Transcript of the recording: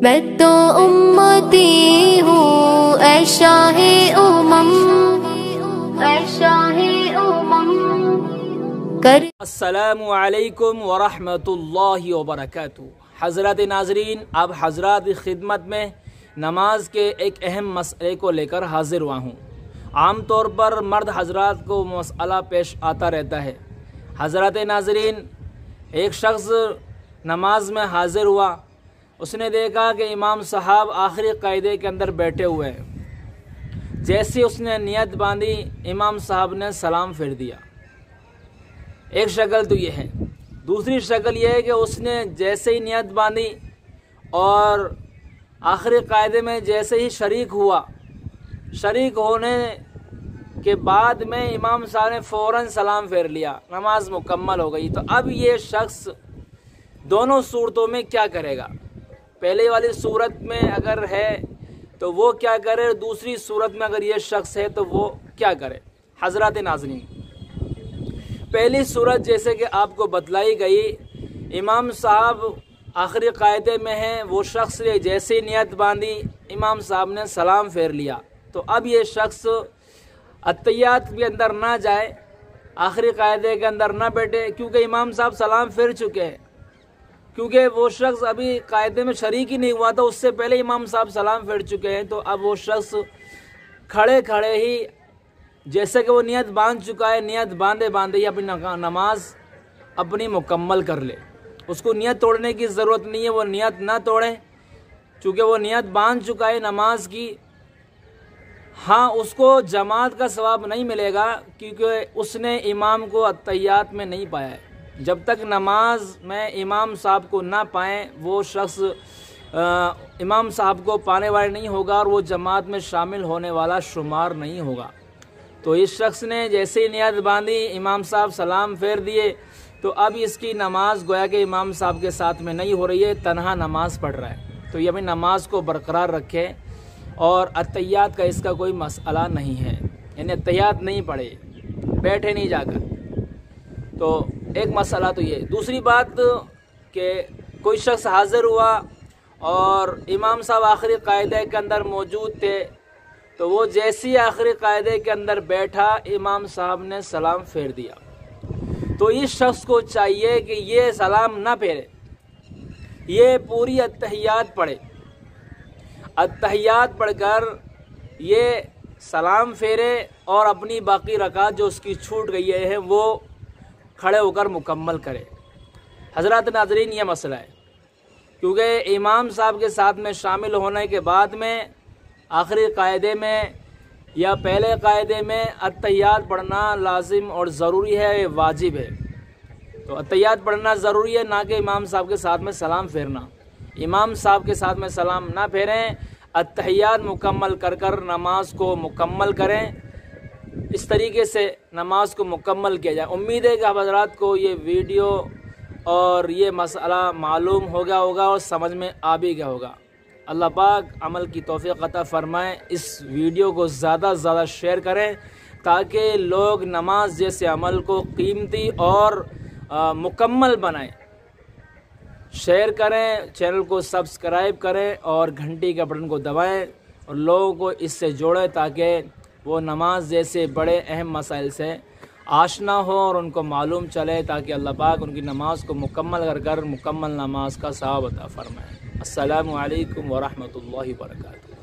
मैं तो उम्मती हूँ ऐ शाहे उमम, ऐ शाहे उमम कर। अस्सलामु अलैकुम वरहमतुल्लाहि वबरकातुहू। हज़रत नाज़रीन, अब हज़रात की खिदमत में नमाज के एक अहम मसले को लेकर हाज़िर हुआ हूँ। आम तौर पर मर्द हज़रात को मसला पेश आता रहता है। हज़रत नाज़रीन, एक शख्स नमाज में हाज़िर हुआ, उसने देखा कि इमाम साहब आखिरी क़ायदे के अंदर बैठे हुए हैं। जैसे उसने नियत बांधी, इमाम साहब ने सलाम फेर दिया। एक शक्ल तो ये है। दूसरी शक्ल ये है कि उसने जैसे ही नियत बांधी और आखिरी क़ायदे में जैसे ही शरीक हुआ, शरीक होने के बाद में इमाम साहब ने फ़ौरन सलाम फेर लिया, नमाज मुकम्मल हो गई। तो अब ये शख्स दोनों सूरतों में क्या करेगा? पहले वाली सूरत में अगर है तो वो क्या करे, दूसरी सूरत में अगर ये शख्स है तो वो क्या करे? हज़रात नाज़रीन, पहली सूरत जैसे कि आपको बतलाई गई, इमाम साहब आखिरी क़ायदे में हैं, वो शख्स ने जैसे ही नियत बांधी, इमाम साहब ने सलाम फेर लिया। तो अब ये शख्स अत्तहियात के अंदर ना जाए, आखिरी क़ायदे के अंदर ना बैठे, क्योंकि इमाम साहब सलाम फेर चुके हैं। क्योंकि वो शख्स अभी क़ायदे में शरीक ही नहीं हुआ था, उससे पहले इमाम साहब सलाम फेर चुके हैं। तो अब वो शख्स खड़े खड़े ही जैसे कि वो नियत बांध चुका है, नियत बांधे बांधे ही अपनी नमाज अपनी मुकम्मल कर ले। उसको नियत तोड़ने की ज़रूरत नहीं है, वो नियत ना तोड़े, चूँकि वो नियत बांध चुका है नमाज की। हाँ, उसको जमात का सवाब नहीं मिलेगा, क्योंकि उसने इमाम को अत्तहियात में नहीं पाया है। जब तक नमाज में इमाम साहब को ना पाएँ, वो शख्स इमाम साहब को पाने वाला नहीं होगा और वो जमात में शामिल होने वाला शुमार नहीं होगा। तो इस शख्स ने जैसे ही नियत बांधी, इमाम साहब सलाम फेर दिए, तो अब इसकी नमाज गोया कि इमाम साहब के साथ में नहीं हो रही है, तन्हा नमाज पढ़ रहा है। तो ये अपनी नमाज को बरकरार रखे और अत्तहियात का इसका कोई मसला नहीं है, यानी अत्तहियात नहीं पढ़े, बैठे नहीं जाकर। तो एक मसला तो ये। दूसरी बात कि कोई शख्स हाज़िर हुआ और इमाम साहब आखिरी क़ायदे के अंदर मौजूद थे, तो वो जैसे ही आखिरी क़ायदे के अंदर बैठा, इमाम साहब ने सलाम फेर दिया। तो इस शख्स को चाहिए कि ये सलाम ना फेरे, ये पूरी अत्तहियात पढ़े। अत्तहियात पढ़कर ये सलाम फेरे और अपनी बाकी रकात जो उसकी छूट गई है वो खड़े होकर मुकम्मल करे। हज़रात नाज़रीन, ये मसला है, क्योंकि इमाम साहब के साथ में शामिल होने के बाद में आखिरी क़ायदे में या पहले क़ायदे में अत्तहियात पढ़ना लाजिम और ज़रूरी है, वाजिब है। तो अत्तहियात पढ़ना ज़रूरी है, ना कि इमाम साहब के साथ में सलाम फेरना। इमाम साहब के साथ में सलाम ना फेरें, अत्तहियात मुकम्मल कर कर नमाज को मुकम्मल करें। इस तरीके से नमाज को मुकम्मल किया जाए। उम्मीद है कि आप हज़रात को ये वीडियो और ये मसला मालूम हो गया होगा और समझ में आ भी गया होगा। अल्लाह पाक अमल की तौफ़ीक़ अता फ़रमाए। इस वीडियो को ज़्यादा से ज़्यादा शेयर करें ताकि लोग नमाज जैसे अमल को कीमती और मुकम्मल बनाएं। शेयर करें, चैनल को सब्सक्राइब करें और घंटी के बटन को दबाएं और लोगों को इससे जोड़ें ताकि वो नमाज जैसे बड़े अहम मसाइल से आशना हो और उनको मालूम चले, ताकि अल्लाह पाक उनकी नमाज को मुकम्मल कर कर मुकम्मल नमाज का सवाब अता फ़रमाए। अस्सलामु अलैकुम वरहमतुल्लाहि वबरकातुहू।